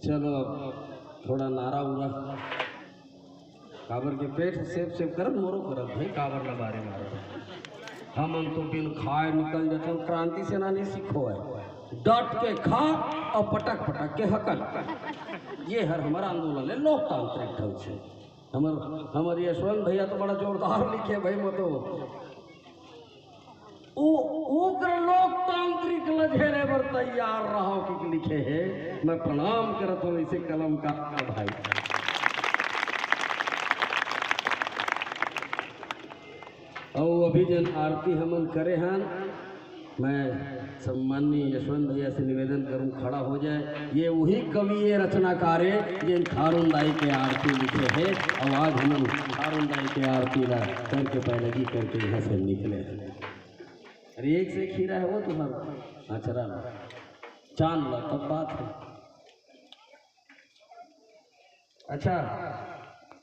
चलो अब थोड़ा नारा उरा काबर के पेट सेब सेब कर मोरो करत भाई काबर ना बारे मारो हम तो बिन खाए निकल जाते हैं। क्रांति सेना नहीं सीखो है डट के खा और पटक पटक के हकल। ये हर हमारा आंदोलन है लोकतांत्रिक ढंग से। हमारे यशवंत भैया तो बड़ा जोरदार लिखे भाई वो तो उग्र लोकतांत्रिक लझेरे पर तैयार रहो कि लिखे है। मैं प्रणाम करता हूँ इसे कलम का भाई। और अभी जन आरती हमन करे हैं मैं सम्माननीय यशवंत भैया से निवेदन करूं खड़ा हो जाए। ये वही कवि ये रचनाकार है जिन खारुंदाई के आरती लिखे है। और आज हम खारुंदाई के आरती ला करके पैलगी करके यहाँ से निकले। अरे एक से खीरा है वो तुम्हारा आचरा ला चांद ला तब बात है। अच्छा